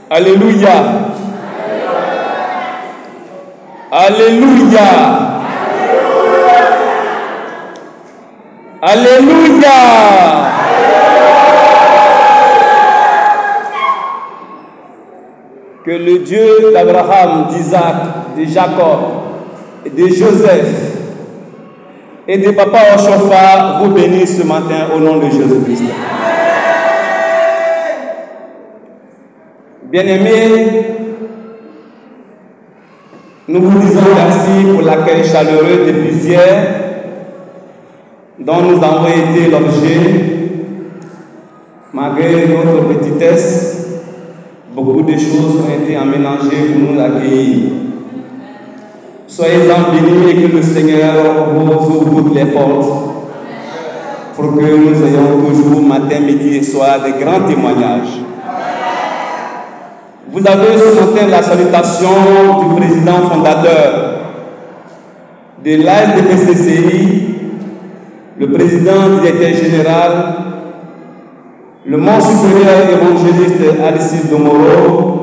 Alléluia. Alléluia. Alléluia. Que le Dieu d'Abraham, d'Isaac, de Jacob et de Joseph et de Papa Oshofa vous bénisse ce matin au nom de Jésus-Christ. Bien-aimés, nous vous disons merci pour l'accueil chaleureux depuis hier dont nous avons été l'objet. Malgré notre petitesse, beaucoup de choses ont été aménagées pour nous accueillir. Soyez-en bénis et que le Seigneur vous ouvre toutes les portes pour que nous ayons toujours matin, midi et soir de grands témoignages. Vous avez ce matin la salutation du président fondateur de l'ASDPCCI, le président directeur général, le mont supérieur évangéliste Aristide Domoro.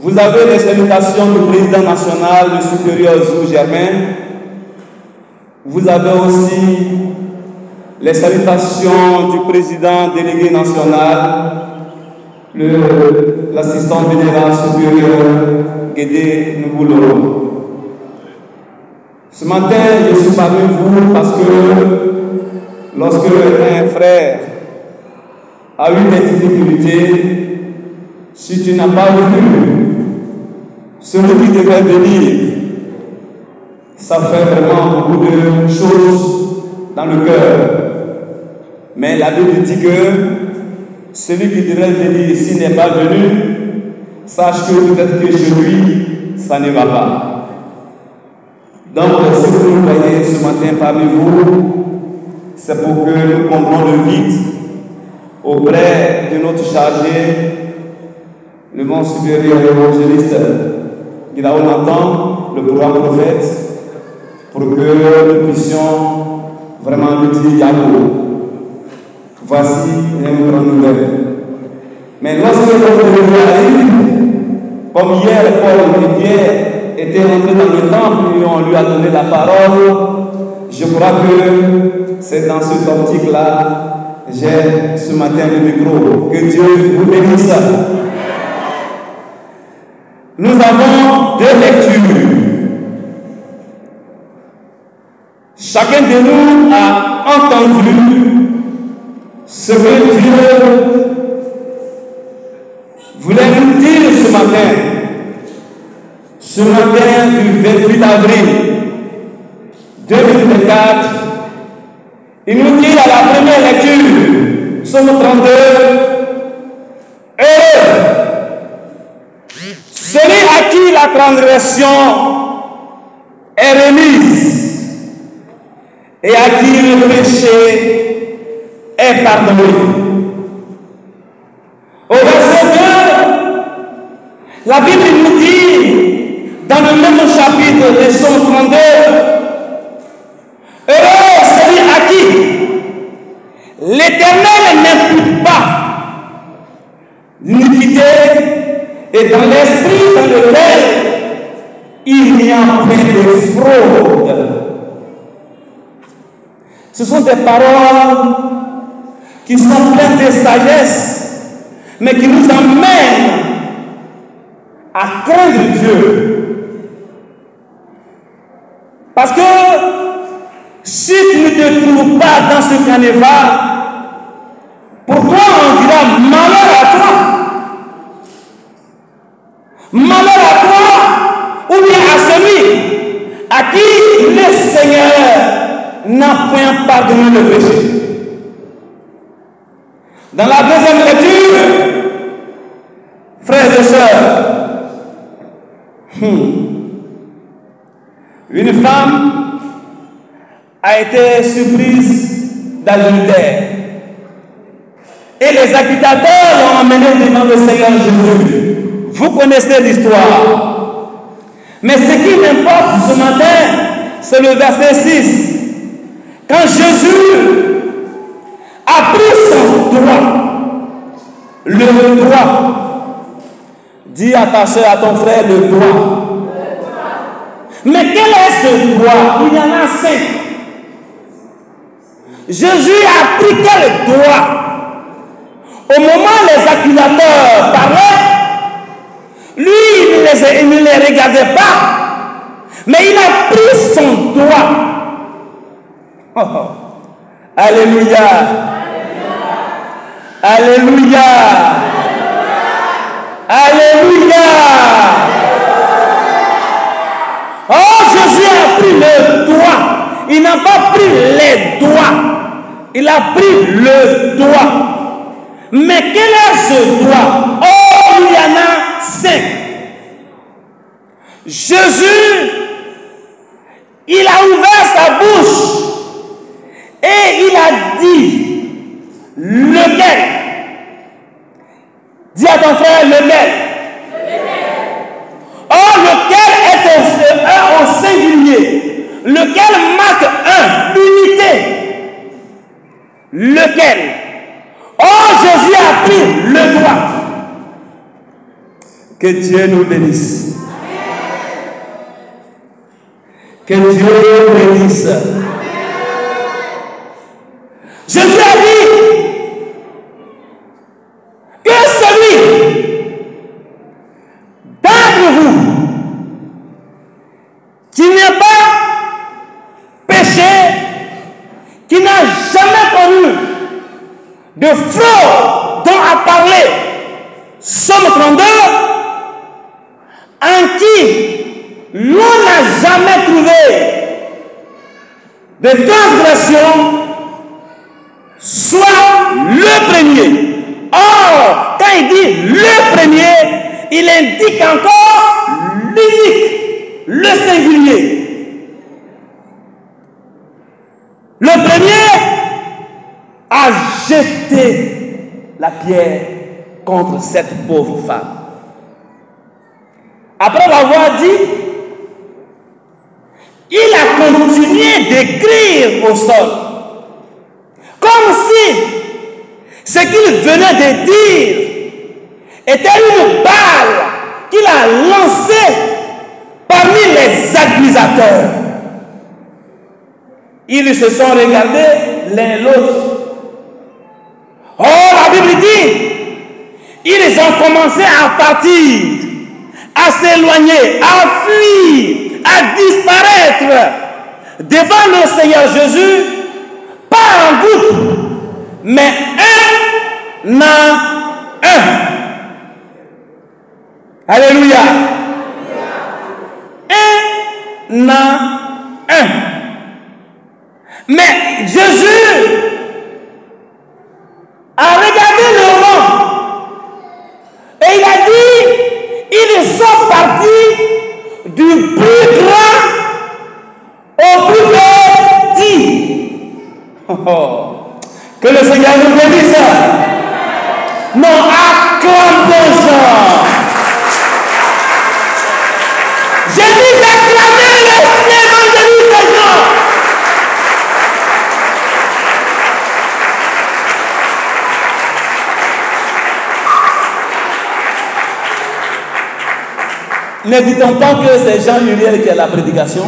Vous avez les salutations du président national, le supérieur Zou Germain. Vous avez aussi les salutations du président délégué national, l'assistant général supérieur Guédé Noubouloro. Ce matin, je suis parmi vous parce que lorsque un frère a eu des difficultés, si tu n'as pas vu celui qui devait venir, ça fait vraiment beaucoup de choses dans le cœur. Mais la Bible dit que celui qui devrait venir ici n'est pas venu, sache que peut-être que chez lui, ça ne va pas. Donc, si vous nous voyez ce matin parmi vous, c'est pour que nous comblons le vide auprès de notre chargé, le mont supérieur évangéliste Guidaon Nathan, le programme prophète, pour que nous puissions vraiment lui dire Yago. Voici une grande nouvelle. Mais lorsque nous arrive, comme hier, Paul et Pierre étaient rentrés dans le temple et on lui a donné la parole, je crois que c'est dans cette optique-là j'ai ce matin le micro. Que Dieu vous bénisse. Nous avons deux lectures. Chacun de nous a entendu ce que Dieu voulait nous dire ce matin. Ce matin du 28 avril 2024, il nous dit à la première lecture, Psaume 32, celui à qui la transgression est remise et à qui le péché est pardonné. Au verset 2, la Bible nous dit, dans le même chapitre de Psaume 32, heureux celui à qui l'Éternel n'impute pas l'iniquité et dans l'esprit dans lequel il n'y a point de fraude. Ce sont des paroles qui sont pleines de sagesse, mais qui nous amènent à craindre Dieu. Parce que si tu ne te trouves pas dans ce carnaval, pourquoi on dira malheur à toi? Malheur à toi, ou bien à celui à qui le Seigneur n'a point pardonné le péché. Dans la deuxième lecture, frères et sœurs, une femme a été surprise d'adultère. Et les accusateurs l'ont emmené devant le Seigneur Jésus. Vous connaissez l'histoire. Mais ce qui m'importe ce matin, c'est le verset 6. Quand Jésus a pris son droit, le droit Dis à ta soeur, à ton frère, le doigt. Mais quel est ce doigt? Il y en a 5. Jésus a pris quel doigt? Au moment où les accusateurs parlaient, lui, il ne les regardait pas, mais il a pris son doigt. Oh, oh. Alléluia. Alléluia. Alléluia. Oh, Jésus a pris le doigt. Il n'a pas pris les doigts. Il a pris le doigt. Mais quel est ce doigt? Oh, il y en a 5. Jésus, il a ouvert sa bouche et il a dit, lequel? Dis à ton frère, lequel? Oh, lequel est au singulier? Lequel marque un, l'unité? Lequel? Oh, Jésus a pris le doigt. Que Dieu nous bénisse. Que Dieu nous bénisse. Jésus a dit que celui d'entre vous qui n'est pas péché, qui n'a jamais connu de fraude dont a parlé Somme 32, en qui l'on n'a jamais trouvé de transgression, soit le premier. Or, quand il dit le premier, il indique encore l'unique, le singulier. Le premier a jeté la pierre contre cette pauvre femme. Après l'avoir dit, il a continué d'écrire au sol, comme si ce qu'il venait de dire était une balle qu'il a lancée parmi les accusateurs. Ils se sont regardés l'un l'autre. Oh, la Bible dit, ils ont commencé à partir, à s'éloigner, à fuir, à disparaître devant le Seigneur Jésus, pas en groupe, mais un à un. Alléluia. Un à un. Mais Jésus a regardé le vent et il a dit, ils sont partis du plus grand au plus petit. Oh. Que le Seigneur nous bénisse. Non, acclamons-en. J'ai dit d'acclamer l'évangile du Seigneur. Ne dit-on pas que c'est Jean Uriel qui a la prédication?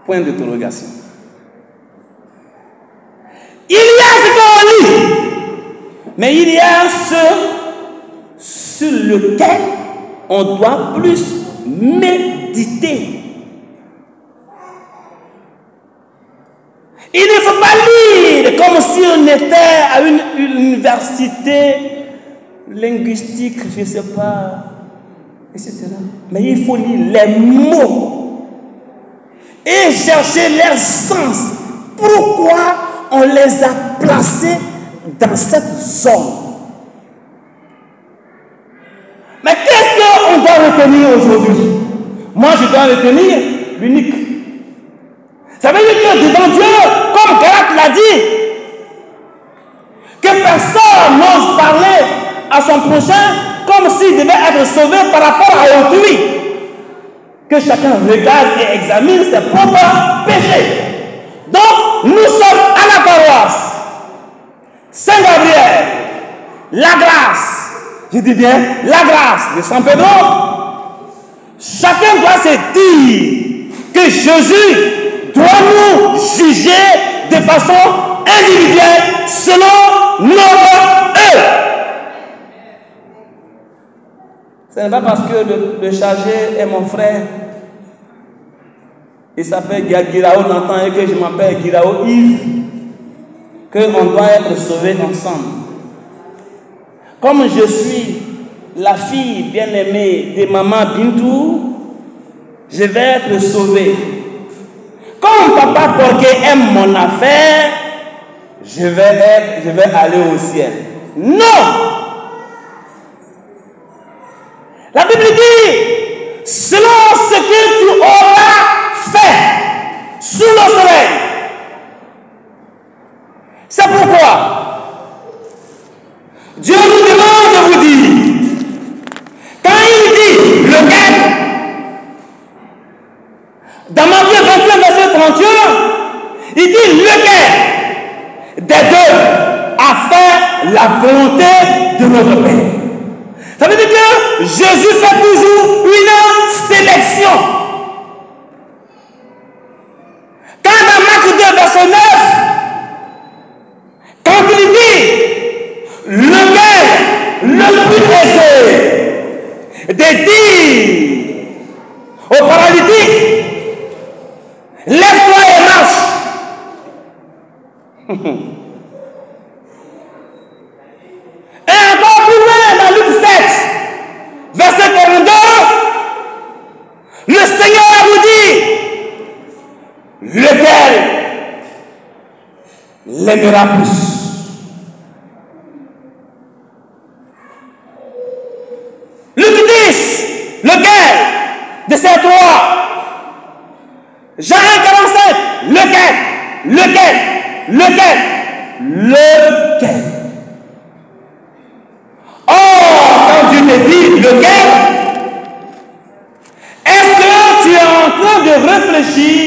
Point d'interrogation. Il y a ce qu'on lit, mais il y a ce sur lequel on doit plus méditer. Il ne faut pas lire comme si on était à une université linguistique, je ne sais pas, etc. Mais il faut lire les mots et chercher leur sens. Pourquoi on les a placés dans cette zone? Mais qu'est-ce qu'on doit retenir aujourd'hui? Moi, je dois retenir l'unique. Ça veut dire que devant Dieu, comme Galate l'a dit, que personne n'ose parler à son prochain comme s'il devait être sauvé par rapport à autrui. Que chacun regarde et examine ses propres péchés. Donc, nous sommes à la paroisse Saint-Gabriel, la grâce. Je dis bien la grâce de San Pedro. Chacun doit se dire que Jésus doit nous juger de façon individuelle selon notre œuvre. Ce n'est pas parce que le chargé est mon frère. Il s'appelle Guirao Nathan et que je m'appelle Guirao Yves qu'on doit être sauvés ensemble. Comme je suis la fille bien-aimée de Maman Bintou, je vais être sauvé. Comme Papa Porquet aime mon affaire, je vais aller au ciel. Non! La Bible dit, selon ce que tu auras fait sous le soleil. C'est pourquoi Dieu nous demande de vous dire, quand il dit lequel, dans Matthieu 21, verset 31, il dit lequel des deux a fait la volonté de notre Père. Ça veut dire que Jésus fait toujours une sélection. Quand dans Marc 2, verset 9, quand il dit lequel le plus aisé de dire au paralytique, lève-toi et marche. Et encore plus loin dans Luc 7, verset 42, le Seigneur vous dit lequel l'aimera plus. Luc 10, lequel de ces trois? Jean 1,47, lequel? Or, quand Dieu te dit lequel, est-ce que tu es en train de réfléchir?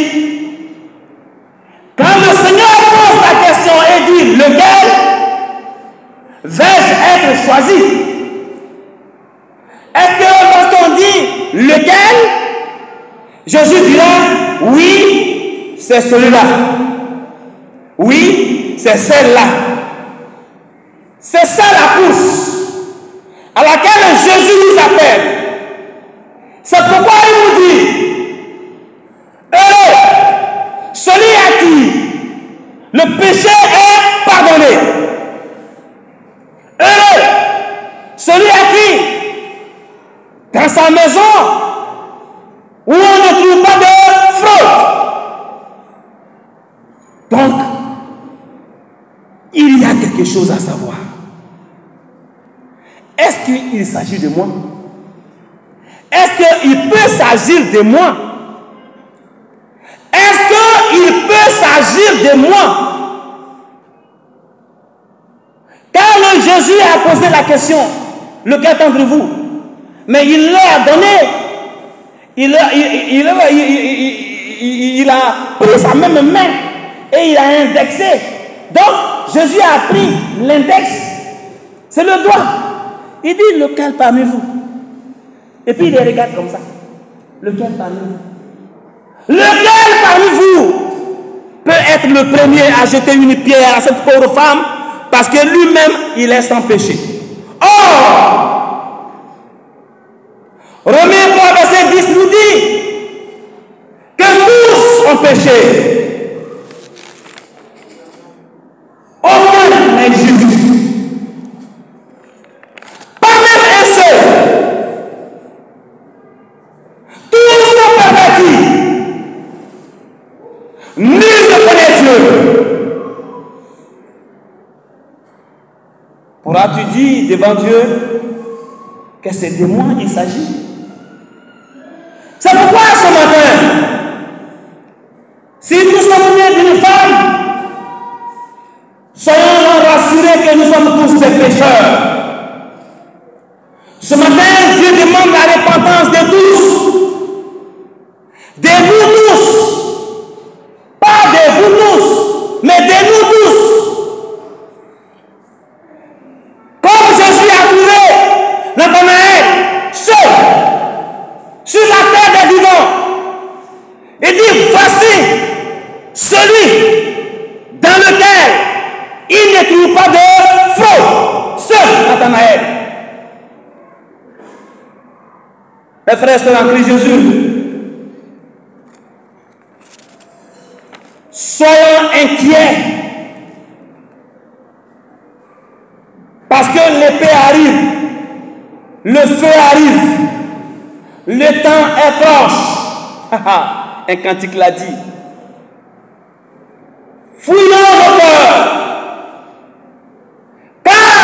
Quand le Seigneur pose la question et dit lequel, vais-je être choisi? Est-ce que lorsqu'on dit lequel, Jésus dira oui, c'est celui-là. Oui, c'est celle-là. C'est ça la course à laquelle Jésus nous appelle. C'est pourquoi il nous dit celui à qui le péché est pardonné. Celui à qui dans sa maison où on ne trouve pas de fraude. Donc, il y a quelque chose à savoir. Est-ce qu'il s'agit de moi? Est-ce qu'il peut s'agir de moi? Est-ce qu'il peut s'agir de moi? Quand Jésus a posé la question, lequel d'entre vous? Mais il leur a donné, il a pris sa même main et il a indexé. Donc, Jésus a pris l'index, c'est le doigt. Il dit lequel parmi vous? Et puis il les regarde comme ça. Lequel parmi vous? Lequel parmi vous peut être le premier à jeter une pierre à cette pauvre femme parce que lui-même, il est sans péché? Or, Romains 3, verset 10 nous dit que tous ont péché. Aucun n'est juste. Pas même un seul. Tous sont pervertis. Nul ne connaît Dieu. Pourras-tu dire devant Dieu que c'est de moi il s'agit? C'est pourquoi ce matin, si nous sommes nés d'une femme, soyons rassurés que nous sommes tous des pécheurs. Ce matin, Dieu demande la repentance de tous. De nous tous. Pas de vous tous, mais de nous tous. Comme Jésus a trouvé pas de fraude. Seul Nathanaël. Mes frères, c'est en Christ Jésus. Soyons inquiets. Parce que l'épée arrive. Le feu arrive. Le temps est proche. Un cantique l'a dit. Fouillons nos cœurs. Car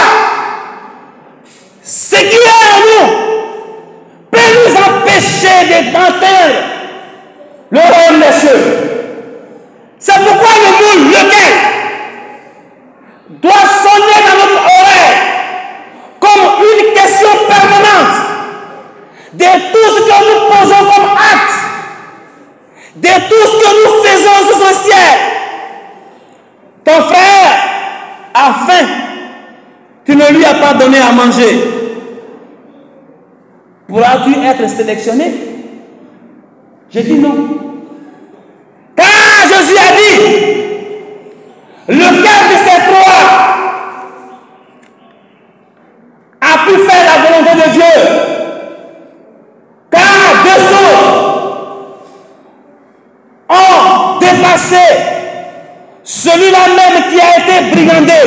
ce qui est en nous peut nous empêcher d'entendre le rôle des cieux. C'est pourquoi le moule, lequel doit sonner dans notre oreille comme une question permanente de tout ce que nous posons comme acte, de tout ce que nous faisons sous ce ciel. Ton frère a faim, tu ne lui as pas donné à manger. Pourras-tu être sélectionné? J'ai dit non. Car Jésus a dit, lequel de ces trois a pu faire la volonté de Dieu? Car deux autres ont dépassé celui-là même qui a été brigandé.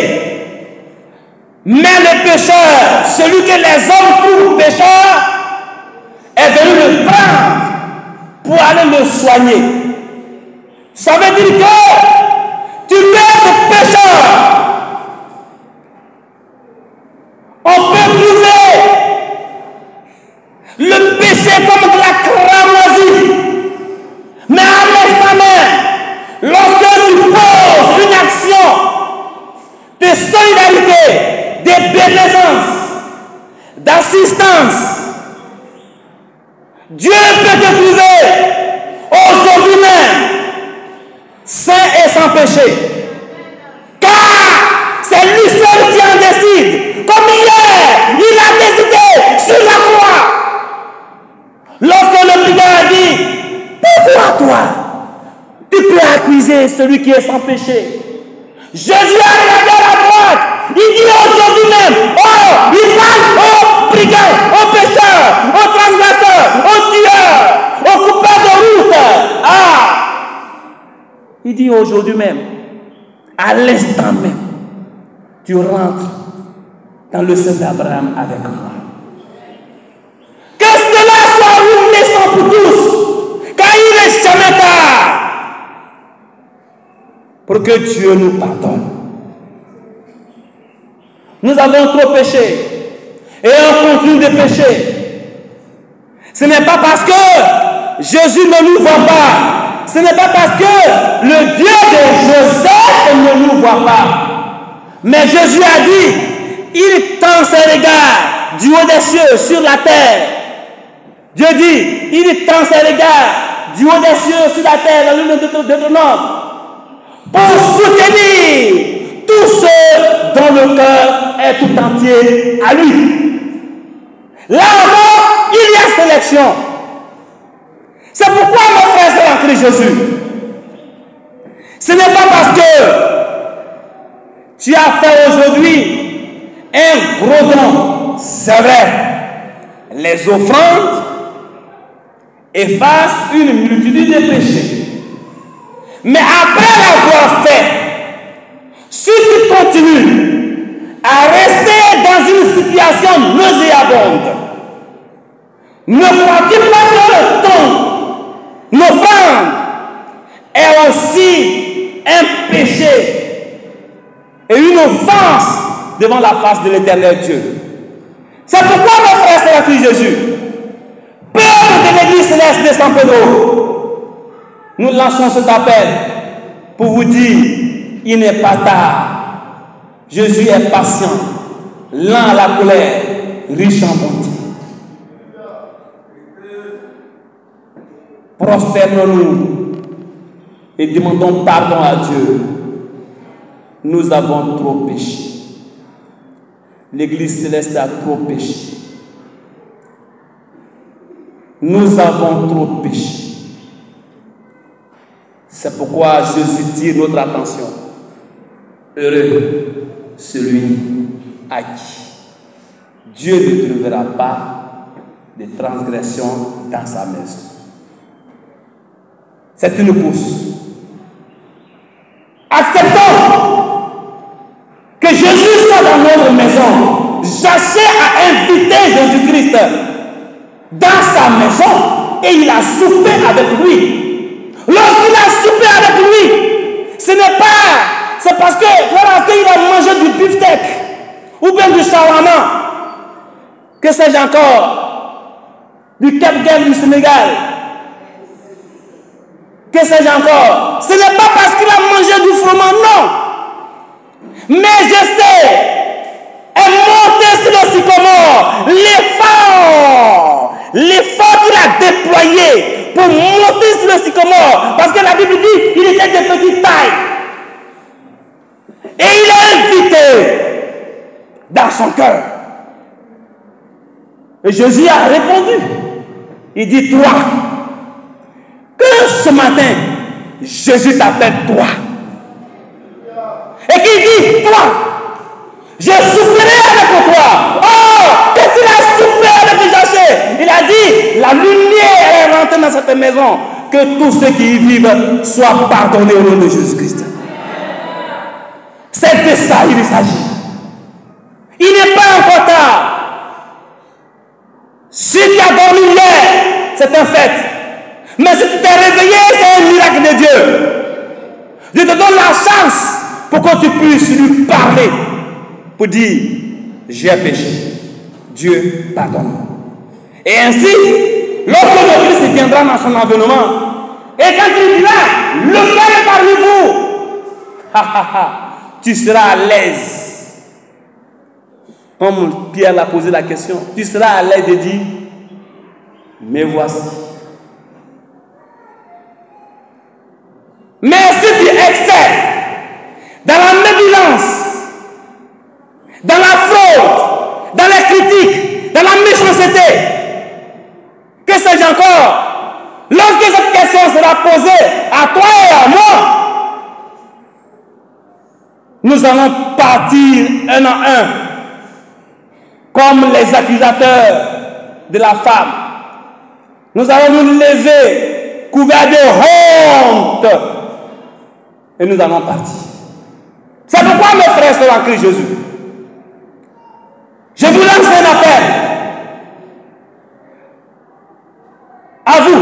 Mais le pécheur, celui que les hommes trouvent pécheur, est venu le prendre pour aller le soigner. Ça veut dire que tu peux être pécheur. On peut trouver le péché comme de la cramoisie. Mais à l'instant même, lorsque tu poses une action de solidarité, de bienfaisance, d'assistance, Dieu peut te trouver aujourd'hui même saint et sans péché. Car c'est lui seul qui en décide. Comme hier, il a décidé sur la croix. Lorsque le brigand a dit, pourquoi toi, tu peux accuser celui qui est sans péché? Jésus a regardé à la droite. Il dit aujourd'hui même, oh, il parle aux brigands, aux pécheurs, aux transgresseurs, aux tueurs, aux coupeurs de route. Ah! Il dit aujourd'hui même, à l'instant même, tu rentres dans le sein d'Abraham avec moi. Que cela soit une leçon pour tous, car il n'est jamais tard, pour que Dieu nous pardonne. Nous avons trop péché et on continue de pécher. Ce n'est pas parce que Jésus ne nous voit pas. Ce n'est pas parce que le Dieu de Joseph ne nous voit pas. Mais Jésus a dit, il tend ses regards du haut des cieux sur la terre. Dieu dit, il tend ses regards du haut des cieux sur la terre, dans l'une de Deutéronome, pour soutenir tous ceux dont le cœur est tout entier à lui. Là encore, il y a sélection. C'est pourquoi, mon frère, c'est en Christ Jésus. Ce n'est pas parce que tu as fait aujourd'hui un gros don. C'est vrai. Les offrandes effacent une multitude de péchés. Mais après l'avoir fait, si tu continues à rester dans une situation nauséabonde, ne crois-tu pas que ton offrande est aussi un péché et une offense devant la face de l'Éternel Dieu? C'est pourquoi, mon frère, c'est la Christ Jésus, peuple de l'Église céleste de San Pedro, nous lançons cet appel pour vous dire, il n'est pas tard. Jésus est patient, lent à la colère, riche en bonté. Prosternons-nous et demandons pardon à Dieu. Nous avons trop péché. L'Église céleste a trop péché. Nous avons trop péché. C'est pourquoi Jésus tire notre attention. Heureux celui à qui Dieu ne trouvera pas de transgression dans sa maison. C'est une pousse. Acceptons que Jésus soit dans notre maison. Cherchez à inviter Jésus-Christ dans sa maison et il a soupé avec lui. Lorsqu'il a soupé avec lui, ce n'est pas, c'est parce qu'il a mangé du beefsteak ou bien du shawarma, que sais-je encore, du Cap-Game du Sénégal, que sais-je encore. Ce n'est pas parce qu'il a mangé du fromage, non. Mais je sais, est monté sur le sycomore, l'effort qu'il a déployé pour monter sur le sycomore, parce que la Bible dit il était de petite taille. Et il a invité dans son cœur. Et Jésus a répondu. Il dit, toi, que ce matin, Jésus t'appelle toi. Et qu'il dit, toi, je soufflerai avec toi. Oh, quand il a soufflé avec Jachée, il a dit, la lumière est rentrée dans cette maison. Que tous ceux qui y vivent soient pardonnés au nom de Jésus-Christ. C'est de ça il s'agit. Il n'est pas encore tard. Si tu as dormi hier, c'est un fait. Mais si tu t'es réveillé, c'est un miracle de Dieu. Dieu te donne la chance pour que tu puisses lui parler. Pour dire, j'ai péché. Dieu pardonne. Et ainsi, lorsque le Christ viendra dans son avènement, et quand il dira, lequel est parmi vous, tu seras à l'aise. Comme Pierre l'a posé la question, tu seras à l'aise de dire, mais voici. Mais si tu excelles dans la négligence, dans la fraude, dans la critique, dans la méchanceté, que sais-je encore, lorsque cette question sera posée à toi et à moi, nous allons partir un à un, comme les accusateurs de la femme. Nous allons nous lever, couverts de honte, et nous allons partir. C'est pourquoi mes frères sont en Christ Jésus. Je vous lance un appel. À vous.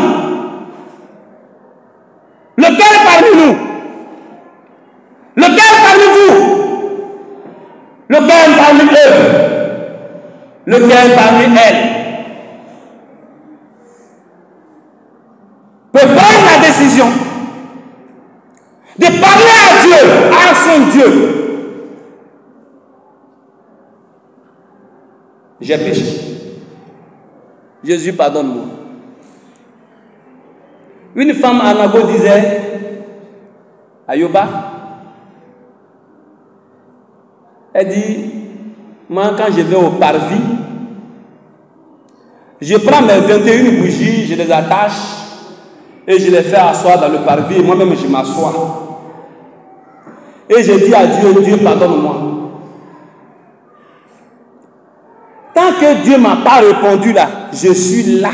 Lequel parmi nous? Lequel parmi vous? Lequel parmi eux? Lequel parmi elles peut prendre la décision de parler à Dieu, à son Dieu? J'ai péché. Jésus, pardonne-moi. Une femme à Nago disait, Ayoba, elle dit, moi quand je vais au parvis, je prends mes 21 bougies, je les attache et je les fais asseoir dans le parvis et moi-même je m'assois. Et je dis à Dieu, Dieu pardonne-moi. Tant que Dieu ne m'a pas répondu là, je suis là.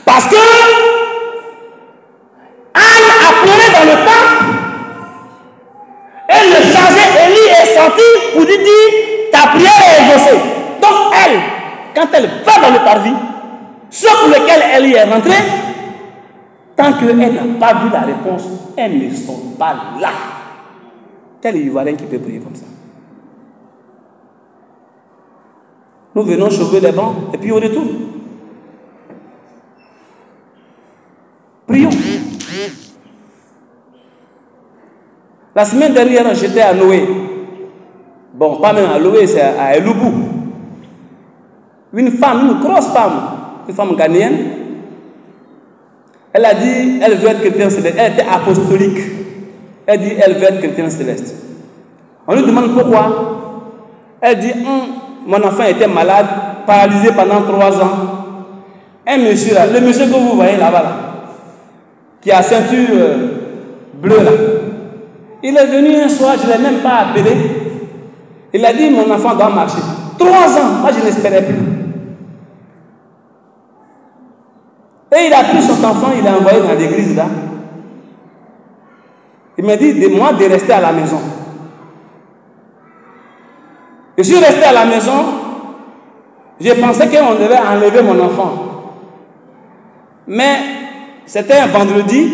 Parce que Anne a pleuré dans le temple et le chargé Élie est sorti pour lui dire ta prière est exaucée. Donc elle, quand elle va dans le parvis, ce pour lequel Élie est rentré, tant qu'elle n'a pas vu la réponse, elles ne sont pas là. Quel Ivoirien qui peut prier comme ça? Nous venons chauffer les bancs et puis on retourne. Prions. La semaine dernière, j'étais à Noé. Bon, pas même à Noé, c'est à Eloubou. Une femme, une grosse femme, une femme ghanéenne. Elle a dit, elle veut être chrétienne céleste. Elle était apostolique. Elle dit, elle veut être chrétienne céleste. On lui demande pourquoi. Elle dit, mon enfant était malade, paralysé pendant 3 ans. Un monsieur là, le monsieur que vous voyez là-bas, là, qui a ceinture bleue là, Il est venu un soir, je ne l'ai même pas appelé. Il a dit, mon enfant doit marcher. 3 ans, moi je n'espérais plus. Et il a pris son enfant, il l'a envoyé dans l'église là. Il m'a dit, de moi de rester à la maison. Je suis resté à la maison. Je pensais qu'on devait enlever mon enfant. Mais c'était un vendredi.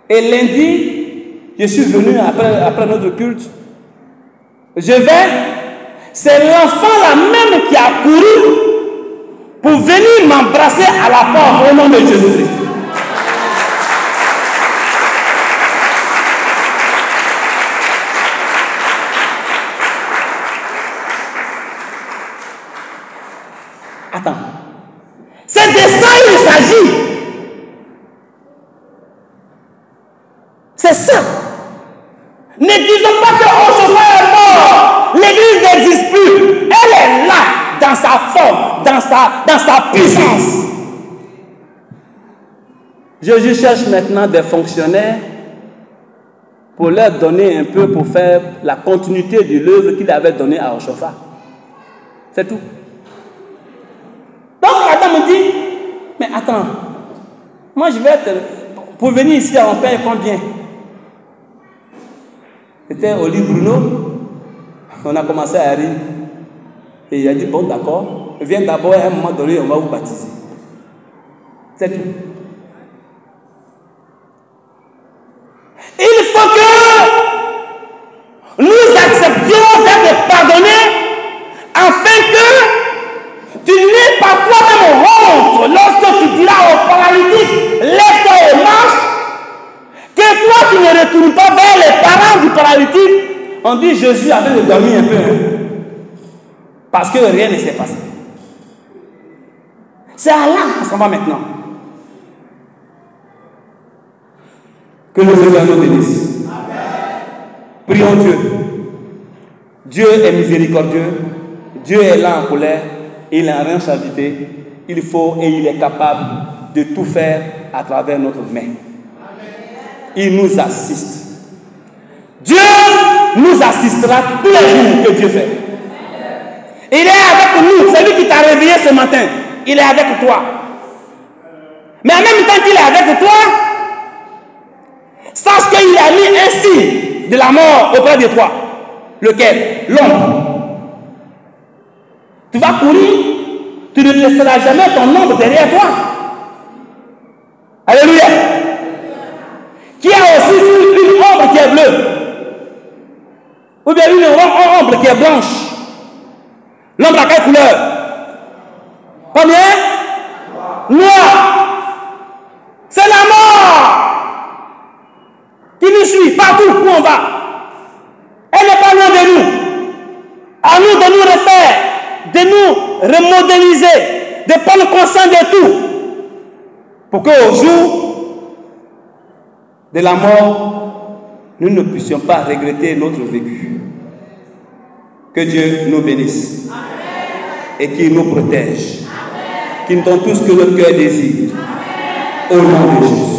Et lundi, je suis venu après notre culte. Je vais. C'est l'enfant là même qui a couru pour venir m'embrasser à la porte au nom de Jésus-Christ. Attends. C'est de ça il s'agit. C'est ça. Ne disons pas que Oshofa est mort. L'église n'existe plus. Elle est là, dans sa forme, dans sa puissance. Je cherche maintenant des fonctionnaires pour leur donner un peu, pour faire la continuité de l'œuvre qu'il avait donnée à Oshofa. C'est tout. Donc Adam me dit, mais attends, moi je vais être, pour venir ici, on paye combien? C'était Oli Bruno, on a commencé à rire. Et il a dit, bon d'accord, viens d'abord, à un moment donné, on va vous baptiser. C'est tout. Il faut que nous acceptions d'être pardonnés afin que tu n'aies pas toi-même honte lorsque tu diras au paralytique, lève-toi et marche, que toi tu ne retournes pas vers les parents du paralytique. On dit Jésus avait dormi un peu, hein, parce que rien ne s'est passé. C'est à là qu'on s'en va maintenant. Que le Seigneur nous bénisse. Prions Dieu. Dieu est miséricordieux. Dieu est là en colère. Il est en responsabilité. Il faut et il est capable de tout faire à travers notre main. Il nous assiste. Dieu nous assistera tous les jours que Dieu fait. Il est avec nous. C'est lui qui t'a réveillé ce matin. Il est avec toi. Mais en même temps qu'il est avec toi, sache qu'il a mis un signe de la mort auprès de toi. Lequel? L'ombre. Tu vas courir, tu ne laisseras jamais ton ombre derrière toi. Alléluia. Qui a aussi une ombre qui est bleue? Ou bien une ombre qui est blanche? L'ombre à quelle couleur? Combien? Noir. C'est la mort qui nous suit partout où on va. Elle n'est pas loin de nous. À nous de nous refaire, de nous remodéliser, de prendre conscience de tout, pour qu'au jour de la mort, nous ne puissions pas regretter notre vécu. Que Dieu nous bénisse. Amen. Et qu'il nous protège. Qu'il nous donne tout ce que notre cœur désire. Amen. Au nom de Jésus.